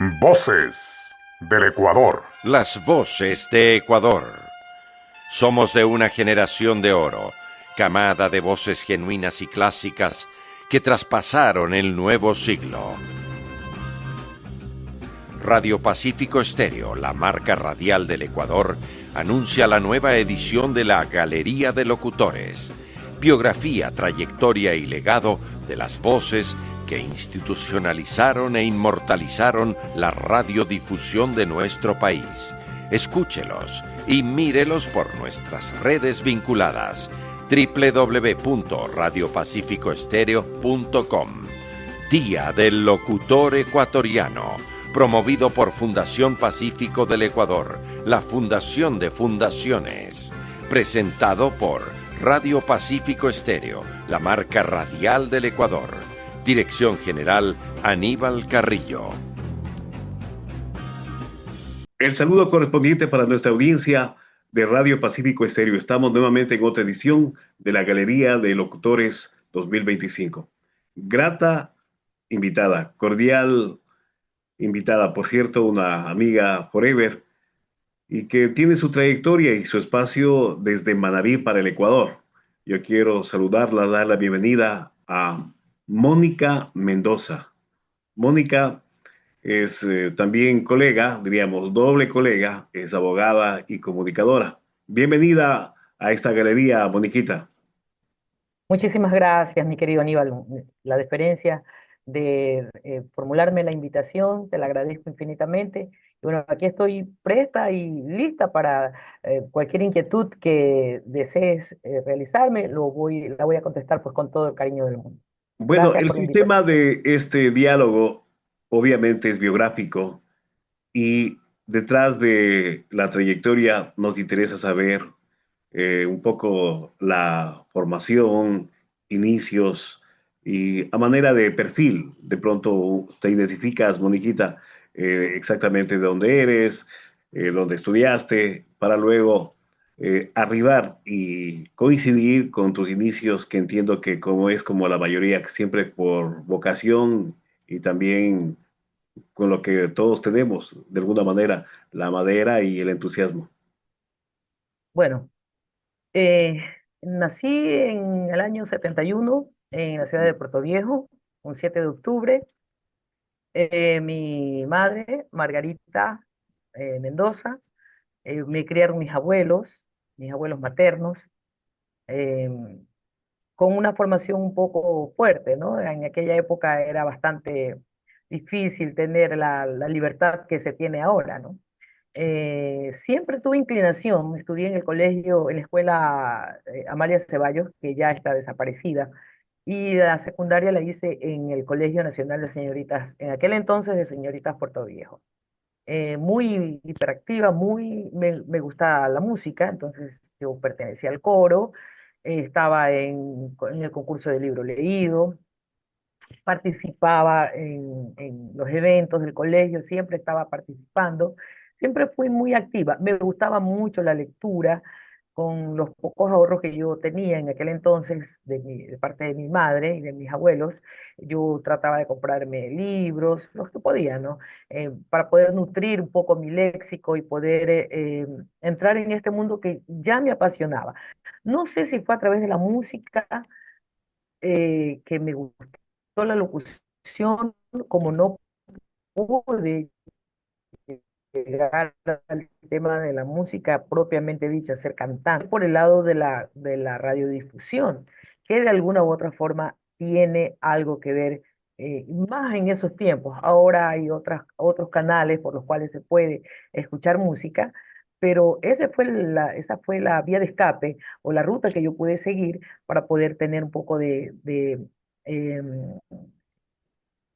Voces del Ecuador. Las voces de Ecuador. Somos de una generación de oro, camada de voces genuinas y clásicas que traspasaron el nuevo siglo. Radio Pacífico Estéreo, la marca radial del Ecuador, anuncia la nueva edición de la Galería de Locutores. Biografía, trayectoria y legado de las voces que institucionalizaron e inmortalizaron la radiodifusión de nuestro país. Escúchelos y mírelos por nuestras redes vinculadas. www.radiopacificoestereo.com. Día del Locutor Ecuatoriano, promovido por Fundación Pacífico del Ecuador, la Fundación de Fundaciones. Presentado por Radio Pacífico Estéreo, la marca radial del Ecuador. Dirección General Aníbal Carrillo. El saludo correspondiente para nuestra audiencia de Radio Pacífico Estéreo. Estamos nuevamente en otra edición de la Galería de Locutores 2025. Grata invitada, cordial invitada, por cierto, una amiga forever y que tiene su trayectoria y su espacio desde Manabí para el Ecuador. Yo quiero saludarla, dar la bienvenida a Mónica Mendoza. Mónica es también colega, diríamos doble colega, es abogada y comunicadora. Bienvenida a esta galería, Moniquita. Muchísimas gracias, mi querido Aníbal. La deferencia de formularme la invitación, te la agradezco infinitamente. Y bueno, aquí estoy presta y lista para cualquier inquietud que desees realizarme, la voy a contestar pues con todo el cariño del mundo. Bueno, Gracias el por la invitación. sistema de este diálogo obviamente es biográfico y detrás de la trayectoria nos interesa saber un poco la formación, inicios y a manera de perfil. De pronto te identificas, Moniquita, exactamente de dónde eres, dónde estudiaste, para luego arribar y coincidir con tus inicios, que entiendo que como es como la mayoría, siempre por vocación y también con lo que todos tenemos, de alguna manera, la madera y el entusiasmo. Bueno, eh, nací en el año 71 en la ciudad de Puerto Viejo, un 7 de octubre. Mi madre, Margarita Mendoza, me criaron mis abuelos maternos, eh, con una formación un poco fuerte, ¿no? En aquella época era bastante difícil tener la libertad que se tiene ahora, ¿no? Siempre tuve inclinación, estudié en el colegio, en la escuela Amalia Ceballos, que ya está desaparecida, y la secundaria la hice en el Colegio Nacional de Señoritas, en aquel entonces de Señoritas Puerto Viejo. Muy hiperactiva, me gusta la música, entonces yo pertenecía al coro, estaba en el concurso de libro leído, participaba en los eventos del colegio, siempre estaba participando, siempre fui muy activa, me gustaba mucho la lectura, con los pocos ahorros que yo tenía en aquel entonces de parte de mi madre y de mis abuelos, yo trataba de comprarme libros, los que podía, ¿no? Para poder nutrir un poco mi léxico y poder entrar en este mundo que ya me apasionaba. No sé si fue a través de la música que me gustó la locución, como no pude llegar al tema de la música propiamente dicha, ser cantante, por el lado de la radiodifusión, que de alguna u otra forma tiene algo que ver, más en esos tiempos. Ahora hay otros canales por los cuales se puede escuchar música, pero esa fue la vía de escape o la ruta que yo pude seguir para poder tener un poco em,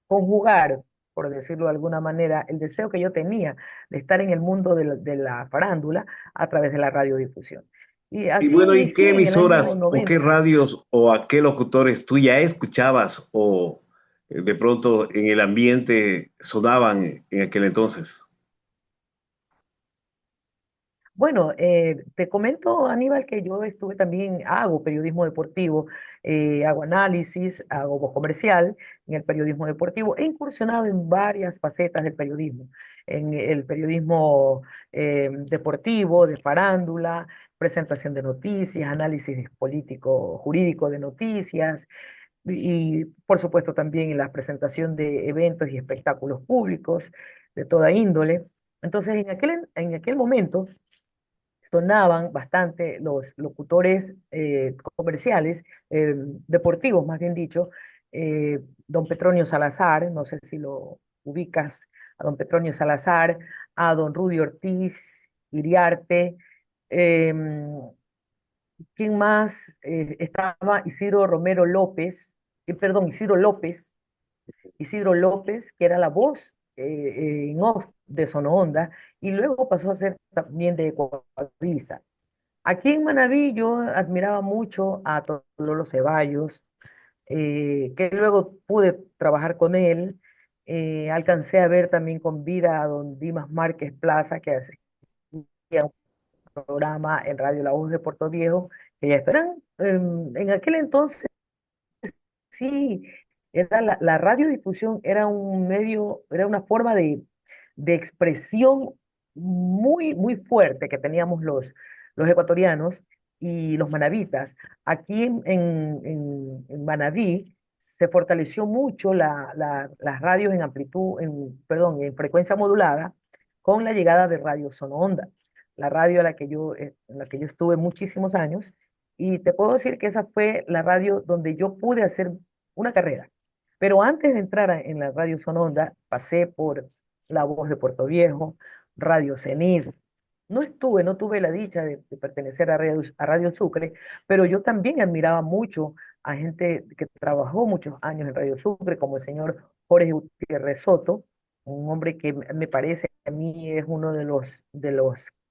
conjugar, por decirlo de alguna manera, el deseo que yo tenía de estar en el mundo de la farándula a través de la radiodifusión. Y Y así bueno, ¿y qué inicié en el año emisoras o qué 90. radios o a qué locutores tú ya escuchabas o de pronto en el ambiente sonaban en aquel entonces? Bueno, te comento, Aníbal, que yo estuve también, hago periodismo deportivo, hago análisis, hago voz comercial en el periodismo deportivo. He incursionado en varias facetas del periodismo, en el periodismo deportivo, de farándula, presentación de noticias, análisis político, jurídico de noticias, y por supuesto también en la presentación de eventos y espectáculos públicos de toda índole. Entonces, en aquel momento sonaban bastante los locutores comerciales, deportivos más bien dicho, don Petronio Salazar, no sé si lo ubicas, a don Petronio Salazar, a don Rudy Ortiz, Iriarte, eh, ¿quién más? Estaba Isidro Romero López, perdón, Isidro López, que era la voz en off de Sonoonda, y luego pasó a ser también de Ecuavisa. Aquí en Manabí yo admiraba mucho a Lolo Ceballos, que luego pude trabajar con él. Alcancé a ver también con vida a don Dimas Márquez Plaza, que hacía un programa en Radio La Voz de Puerto Viejo, que ya esperan. En aquel entonces, sí, era la radiodifusión era un medio, era una forma de expresión muy, muy fuerte que teníamos los ecuatorianos y los manavitas. Aquí en Manabí se fortaleció mucho las radios en amplitud, perdón, en frecuencia modulada con la llegada de Radio Sonoonda, la radio en la que yo estuve muchísimos años. Y te puedo decir que esa fue la radio donde yo pude hacer una carrera. Pero antes de entrar en la radio Sononda, pasé por La Voz de Puerto Viejo, Radio Cenit. No tuve la dicha de pertenecer a Radio Sucre, pero yo también admiraba mucho a gente que trabajó muchos años en Radio Sucre, como el señor Jorge Gutiérrez Soto, un hombre que me parece a mí es uno de los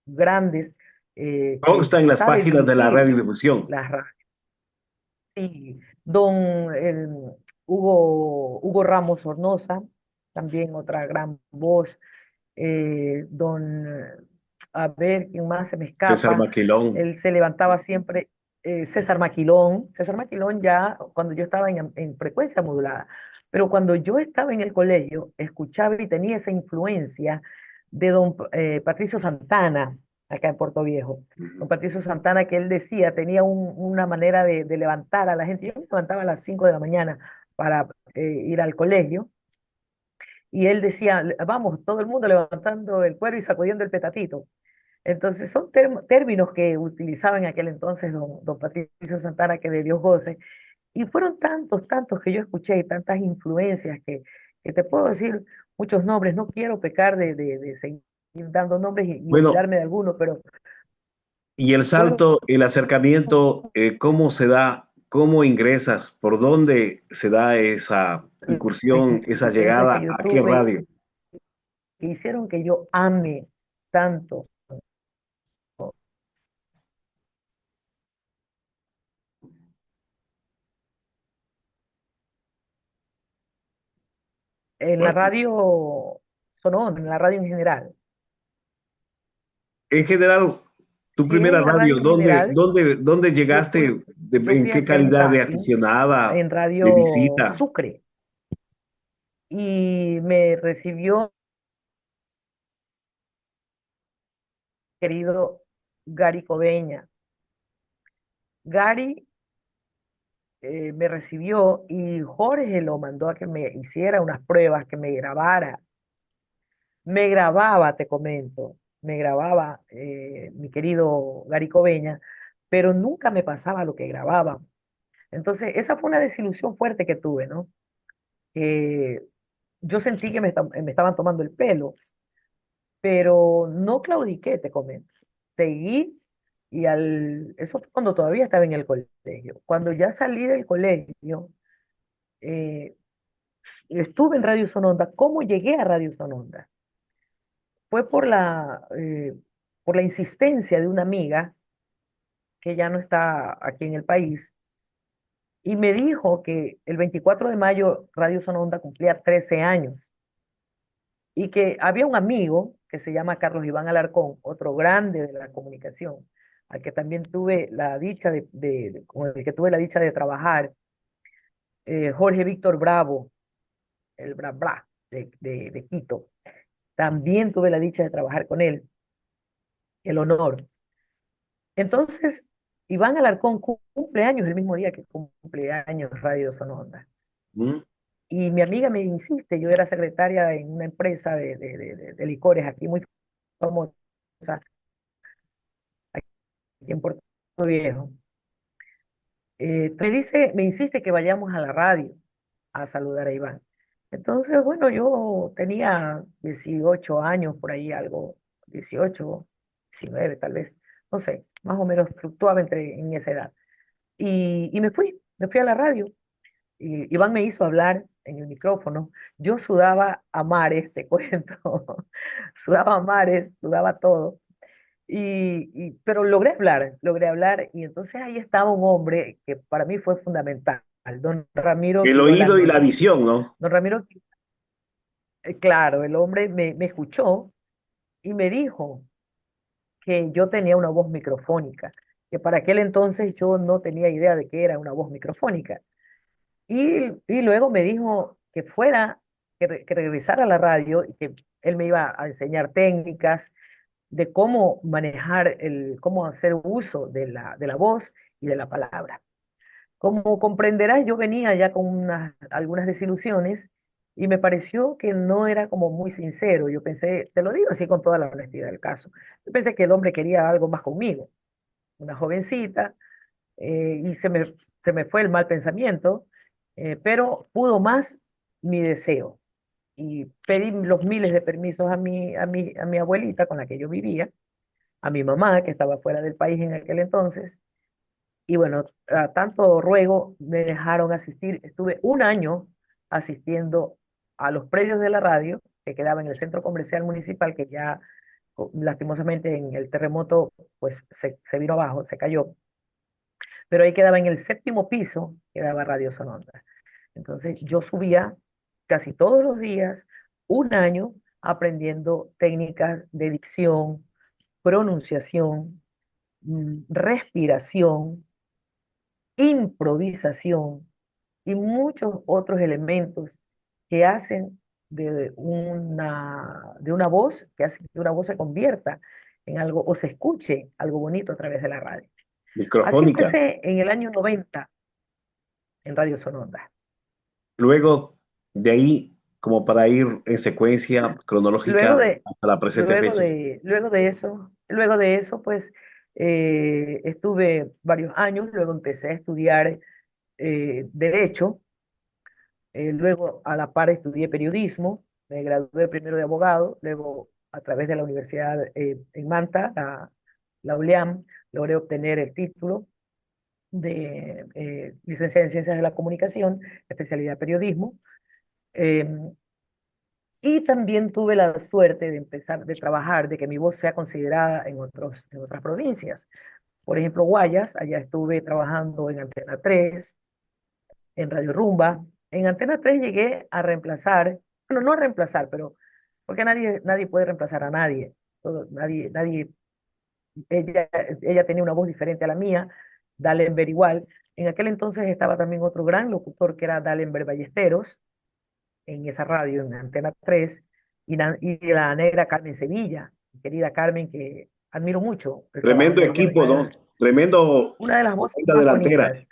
grandes que Consta en las sabe páginas de la dirigir radiodifusión. las y don Hugo Ramos Sornosa, también otra gran voz, don, a ver, ¿quién más se me César escapa? Maquilón. Él se levantaba siempre, César Maquilón ya cuando yo estaba en frecuencia modulada, pero cuando yo estaba en el colegio, escuchaba y tenía esa influencia de don Patricio Santana, acá en Puerto Viejo. Don Patricio Santana, que él decía, tenía una manera de levantar a la gente. Yo me levantaba a las 5 de la mañana para ir al colegio, y él decía, vamos, todo el mundo levantando el cuero y sacudiendo el petatito. Entonces, son términos que utilizaba en aquel entonces don Patricio Santana, que de Dios goce. Y fueron tantos, tantos que yo escuché y tantas influencias que te puedo decir muchos nombres. No quiero pecar de seguir dando nombres y Bueno, olvidarme de algunos, pero y el fueron salto, el acercamiento, ¿cómo se da? ¿Cómo ingresas? ¿Por dónde se da esa las incursión, esa influencias que llegada? yo ¿A qué tuve, radio? que hicieron que yo ame tanto en la Pues, radio sonora, en la radio en general. en general, tu Sí, en primera la radio, radio en general, ¿dónde yo fui, llegaste? yo ¿En fui a qué hacer calidad de zapping aficionada, en de Radio visita? Sucre y me recibió querido Gary Coveña. Gary me recibió y Jorge lo mandó a que me hiciera unas pruebas, que me grabara. Me grababa, te comento, me grababa mi querido Gary Coveña, pero nunca me pasaba lo que grababa. Entonces, esa fue una desilusión fuerte que tuve, ¿no? Que yo sentí que me estaban tomando el pelo, pero no claudiqué, te comento. Seguí eso fue cuando todavía estaba en el colegio. Cuando ya salí del colegio, eh, estuve en Radio Sononda. ¿Cómo llegué a Radio Sononda? Fue por la insistencia de una amiga que ya no está aquí en el país y me dijo que el 24 de mayo Radio Sononda cumplía 13 años. y que había un amigo que se llama Carlos Iván Alarcón, otro grande de la comunicación, al que también tuve la dicha con el que tuve la dicha de trabajar, Jorge Víctor Bravo, el Bra Bra de Quito. También tuve la dicha de trabajar con él, el honor. Entonces, Iván Alarcón cumple años el mismo día que cumple años Radio Sonora. Mm. Y mi amiga me insiste, yo era secretaria en una empresa de licores aquí muy famosa, aquí en Puerto Viejo. Me insiste que vayamos a la radio a saludar a Iván. Entonces, bueno, yo tenía 18 años por ahí, algo, 18, 19 tal vez, no sé, más o menos fluctuaba en esa edad. Y me fui a la radio. Y Iván me hizo hablar en el micrófono. Yo sudaba a mares, te cuento. Sudaba a mares, sudaba todo. Pero logré hablar. Y entonces ahí estaba un hombre que para mí fue fundamental, don Ramiro El Quirola oído y la Andino. visión, ¿no? Don Ramiro, claro, el hombre me escuchó y me dijo que yo tenía una voz microfónica, que para aquel entonces yo no tenía idea de qué era una voz microfónica. Y luego me dijo que que regresara a la radio y que él me iba a enseñar técnicas de cómo manejar cómo hacer uso de la voz y de la palabra. Como comprenderás, yo venía ya con algunas desilusiones y me pareció que no era como muy sincero. Yo pensé, te lo digo así con toda la honestidad del caso, yo pensé que el hombre quería algo más conmigo, una jovencita, y se me fue el mal pensamiento, pero pudo más mi deseo. Y pedí los miles de permisos a mi abuelita con la que yo vivía, a mi mamá que estaba fuera del país en aquel entonces. Y bueno, a tanto ruego me dejaron asistir. Estuve un año asistiendo a los predios de la radio que quedaba en el centro comercial municipal, que ya lastimosamente en el terremoto pues se vino abajo, se cayó, pero ahí quedaba en el séptimo piso, quedaba Radio Sonora. Entonces yo subía casi todos los días, un año, aprendiendo técnicas de dicción, pronunciación, respiración, improvisación y muchos otros elementos que hacen de una voz, que hace que una voz se convierta en algo o se escuche algo bonito a través de la radio. Así Microfónica. empecé en el año 90 en Radio Sonora. Luego, de ahí, como para ir en secuencia Luego cronológica de, hasta la presente fecha. luego de eso, pues estuve varios años, luego empecé a estudiar Derecho, luego a la par estudié periodismo, me gradué primero de abogado, luego a través de la universidad en Manta, la ULIAM, logré obtener el título de licenciada en Ciencias de la Comunicación, especialidad periodismo. Eh, y también tuve la suerte de empezar, de trabajar, de que mi voz sea considerada en otras provincias. Por ejemplo, Guayas, allá estuve trabajando en Antena 3, en Radio Rumba. En Antena 3 llegué a reemplazar, bueno, no a reemplazar, pero porque nadie puede reemplazar a nadie. Nadie, ella tenía una voz diferente a la mía, Dallenberg igual. En aquel entonces estaba también otro gran locutor que era Dallenberg Ballesteros, en esa radio, en Antena 3, y la negra Carmen Sevilla, querida Carmen, que admiro mucho el trabajo Tremendo de ella, equipo, ¿no? Tremendo una de las voces punta más delantera. bonitas.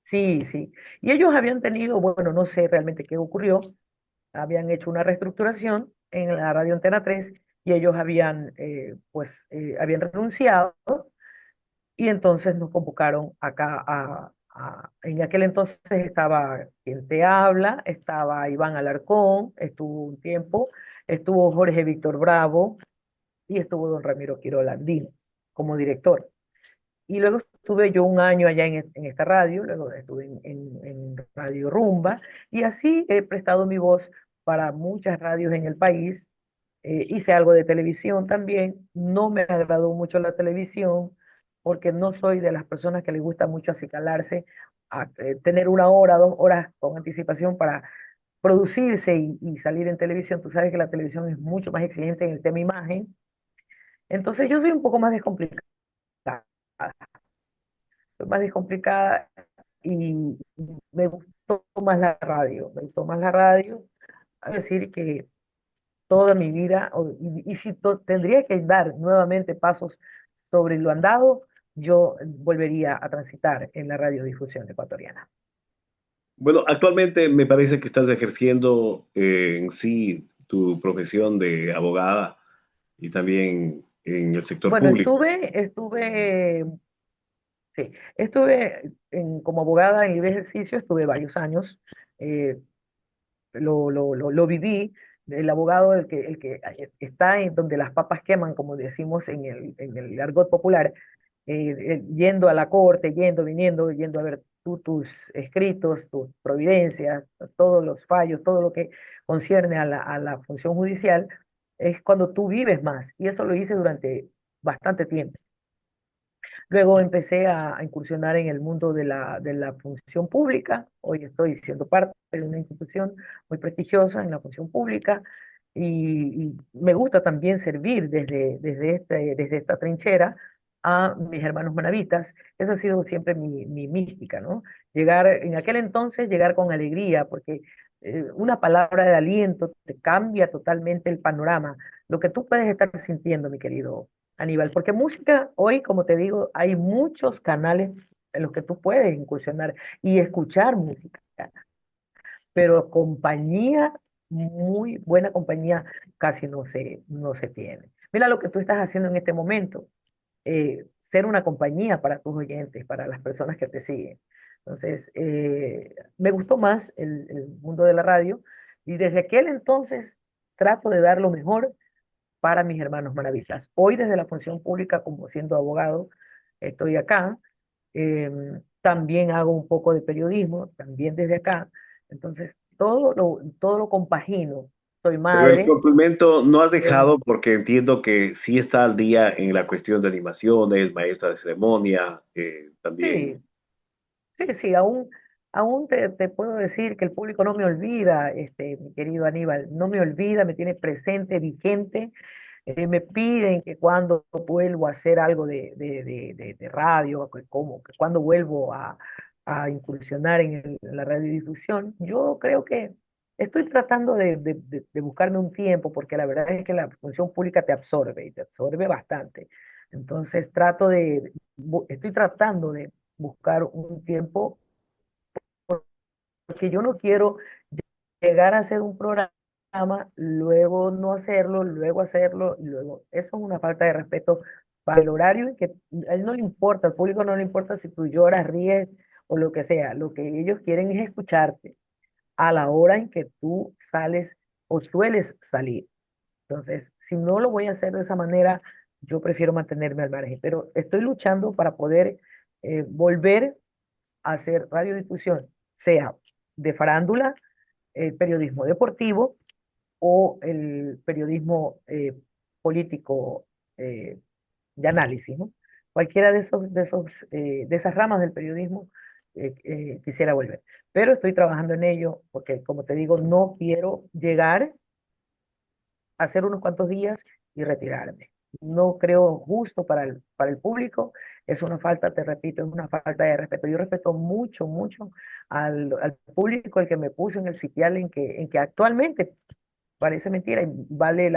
Sí, sí. Y ellos habían tenido, bueno, no sé realmente qué ocurrió, habían hecho una reestructuración en la radio Antena 3 y ellos habían renunciado y entonces nos convocaron acá en aquel entonces estaba quien te habla, estaba Iván Alarcón, estuvo un tiempo, estuvo Jorge Víctor Bravo y estuvo don Ramiro Quirola Andino como director. Y luego estuve yo un año allá en esta radio, luego estuve en Radio Rumba, y así he prestado mi voz para muchas radios en el país. Hice algo de televisión también, no me agradó mucho la televisión, porque no soy de las personas que les gusta mucho acicalarse, tener una hora, 2 horas con anticipación para producirse y salir en televisión. Tú sabes que la televisión es mucho más exigente en el tema imagen. Entonces yo soy un poco más descomplicada, soy más descomplicada y me gustó más la radio, me gustó más la radio, a decir que toda mi vida, y si tendría que dar nuevamente pasos sobre lo andado, yo volvería a transitar en la radiodifusión ecuatoriana. Bueno, actualmente me parece que estás ejerciendo en sí tu profesión de abogada y también en el sector Bueno, público. sí, estuve como abogada en libre ejercicio, estuve varios años, eh, lo viví, el abogado, el que está en donde las papas queman, como decimos en el argot popular, yendo a la corte, yendo, viniendo, yendo a ver tus escritos, tus providencias, todos los fallos, todo lo que concierne a la función judicial, es cuando tú vives más. Y eso lo hice durante bastante tiempo. Luego empecé a incursionar en el mundo de la función pública. Hoy estoy siendo parte de una institución muy prestigiosa en la función pública y me gusta también servir desde esta trinchera a mis hermanos manavitas. Esa ha sido siempre mi mística, ¿no? Llegar, en aquel entonces, llegar con alegría, porque una palabra de aliento te cambia totalmente el panorama. Lo que tú puedes estar sintiendo, mi querido Aníbal, porque música, hoy, como te digo, hay muchos canales en los que tú puedes incursionar y escuchar música, pero compañía, muy buena compañía, casi no se tiene. Mira lo que tú estás haciendo en este momento, ser una compañía para tus oyentes, para las personas que te siguen. Entonces, me gustó más el mundo de la radio y desde aquel entonces trato de dar lo mejor para mis hermanos maravillas. Hoy desde la función pública, como siendo abogado, estoy acá. También hago un poco de periodismo, también desde acá. Entonces, todo lo compagino. Soy Pero el madre. complemento no has eh, dejado porque entiendo que sí está al día en la cuestión de animaciones, maestra de ceremonia, también. sí, sí, aún te puedo decir que el público no me olvida, mi querido Aníbal, no me olvida, me tiene presente, vigente. Me piden que cuando vuelvo a hacer algo de radio, que cuando vuelvo a incursionar en la radiodifusión. Yo creo que estoy tratando de buscarme un tiempo, porque la verdad es que la función pública te absorbe y te absorbe bastante. Entonces estoy tratando de buscar un tiempo, porque yo no quiero llegar a hacer un programa, luego no hacerlo, luego hacerlo, y luego. Eso es una falta de respeto para el horario y que a él no le importa, al público no le importa si tú lloras, ríes o lo que sea. Lo que ellos quieren es escucharte a la hora en que tú sales o sueles salir. Entonces, si no lo voy a hacer de esa manera, yo prefiero mantenerme al margen. Pero estoy luchando para poder volver a hacer radiodifusión, sea de farándula, periodismo deportivo o el periodismo político eh, de análisis, ¿no? Cualquiera de esas ramas del periodismo quisiera volver. Pero estoy trabajando en ello porque, como te digo, no quiero llegar hacer unos cuantos días y retirarme. No creo justo para el público, es una falta, te repito, es una falta de respeto. Yo respeto mucho, mucho al público, el que me puso en el sitial en que actualmente parece mentira y vale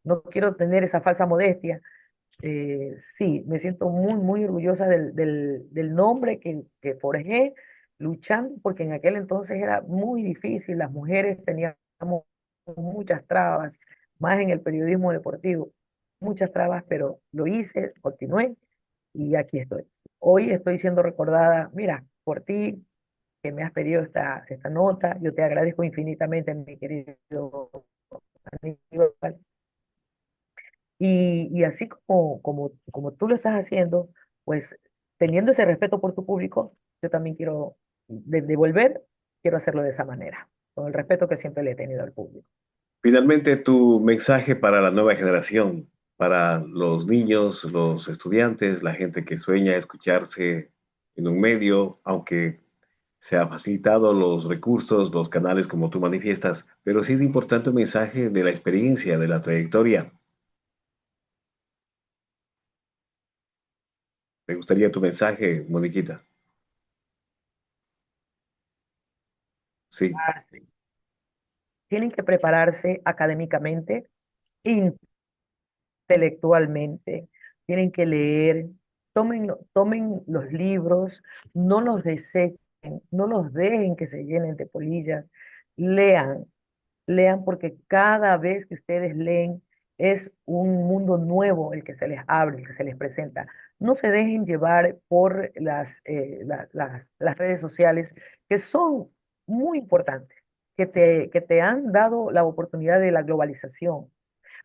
no quiero tener esa falsa modestia. Sí, me siento muy orgullosa del nombre que forjé luchando, porque en aquel entonces era muy difícil, las mujeres teníamos muchas trabas, más en el periodismo deportivo, muchas trabas, pero lo hice, continué y aquí estoy. Hoy estoy siendo recordada, mira, por ti que me has pedido esta nota, yo te agradezco infinitamente, mi querido amigo, y así como tú lo estás haciendo, pues teniendo ese respeto por tu público, yo también quiero devolver, quiero hacerlo de esa manera, con el respeto que siempre le he tenido al público. Finalmente, tu mensaje para la nueva generación, para los niños, los estudiantes, la gente que sueña escucharse en un medio, aunque se ha facilitado los recursos, los canales como tú manifiestas, pero sí es importante un mensaje de la experiencia, de la trayectoria. Me gustaría tu mensaje, Moniquita. Sí. Tienen que prepararse académicamente, intelectualmente, tienen que leer, tomen los libros, no los desechen, no los dejen que se llenen de polillas, lean, lean porque cada vez que ustedes leen es un mundo nuevo el que se les abre, el que se les presenta. No se dejen llevar por las redes sociales que son muy importantes, que te han dado la oportunidad de la globalización,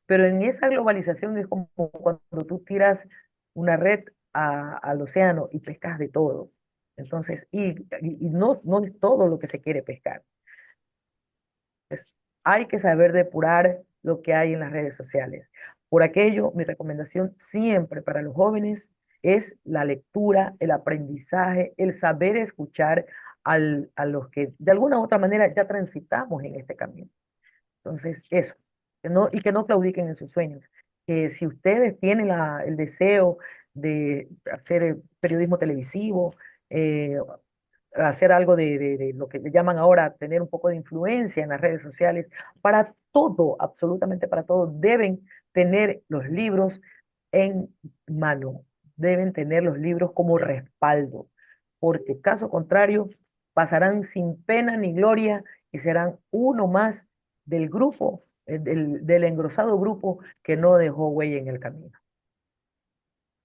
pero en esa globalización es como cuando tú tiras una red al océano y pescas de todo. Entonces, y no es todo lo que se quiere pescar. Hay que saber depurar lo que hay en las redes sociales. Por aquello, mi recomendación siempre para los jóvenes es la lectura, el aprendizaje, el saber escuchar a los que de alguna u otra manera ya transitamos en este camino. Entonces, eso, y que no claudiquen en sus sueños. Que si ustedes tienen el deseo de hacer periodismo televisivo, eh, hacer algo de lo que le llaman ahora tener un poco de influencia en las redes sociales, para todo, absolutamente para todo, deben tener los libros en mano, deben tener los libros como respaldo, porque caso contrario, pasarán sin pena ni gloria y serán uno más del grupo, del engrosado grupo que no dejó huella en el camino.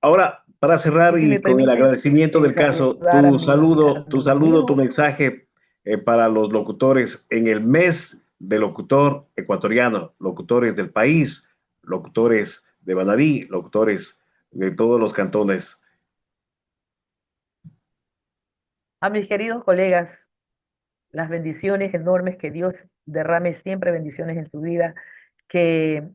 Ahora, para cerrar Y si y me con el permites agradecimiento del caso, saludar a tu mi saludo, tu hijo. mensaje para los locutores en el mes de locutor ecuatoriano, locutores del país, locutores de Manabí, locutores de todos los cantones. A mis queridos colegas, las bendiciones enormes, que Dios derrame siempre bendiciones en su vida, que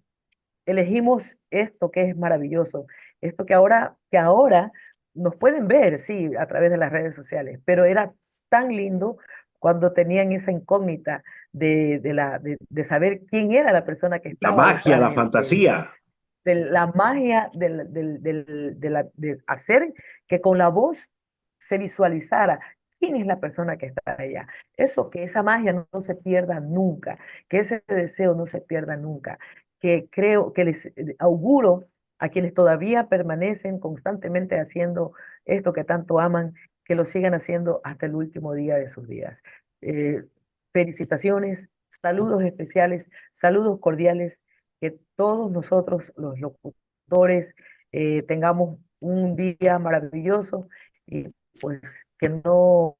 elegimos esto que es maravilloso, esto que ahora nos pueden ver, sí, a través de las redes sociales, pero era tan lindo cuando tenían esa incógnita de saber quién era la persona que La estaba magia, detrás la fantasía. de la magia de hacer que con la voz se visualizara quién es la persona que está allá. Eso, que esa magia no se pierda nunca, que ese deseo no se pierda nunca, que creo que les auguro a quienes todavía permanecen constantemente haciendo esto que tanto aman, que lo sigan haciendo hasta el último día de sus vidas. Eh, Felicitaciones, saludos especiales, saludos cordiales, que todos nosotros, los locutores, tengamos un día maravilloso y pues que no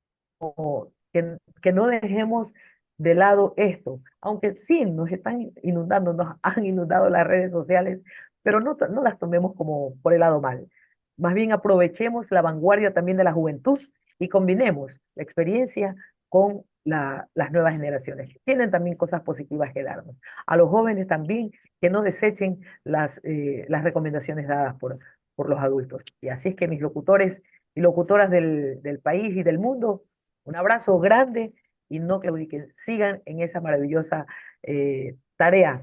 dejemos de lado esto, aunque sí nos están inundando, nos han inundado las redes sociales, pero no las tomemos como por el lado mal. Más bien aprovechemos la vanguardia también de la juventud y combinemos la experiencia con las nuevas generaciones. Tienen también cosas positivas que darnos. A los jóvenes también, que no desechen las recomendaciones dadas por los adultos. Y así es que mis locutores y locutoras del país y del mundo, un abrazo grande y no que sigan en esa maravillosa tarea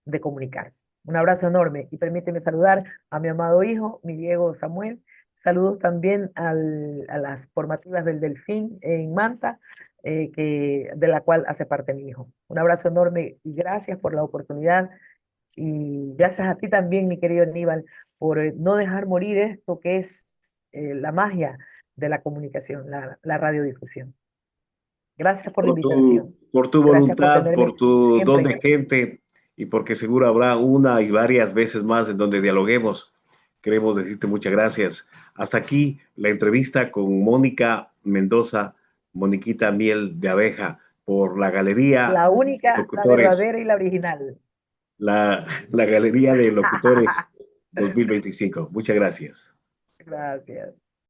de comunicar. Un abrazo enorme y permíteme saludar a mi amado hijo, mi Diego Samuel. Saludos también a las formativas del Delfín en Manta, de la cual hace parte mi hijo. Un abrazo enorme y gracias por la oportunidad y gracias a ti también, mi querido Aníbal, por no dejar morir esto que es la magia de la comunicación, la radiodifusión. Gracias por la invitación. Por tu Gracias por voluntad, tenerme por tu siempre don en de cuenta. gente y porque seguro habrá una y varias veces más en donde dialoguemos. Queremos decirte muchas gracias. Hasta aquí la entrevista con Mónica Mendoza, Moniquita Miel de Abeja, por la Galería La única, la Locutores, verdadera y la original. la Galería de Locutores 2025. Muchas gracias. Gracias.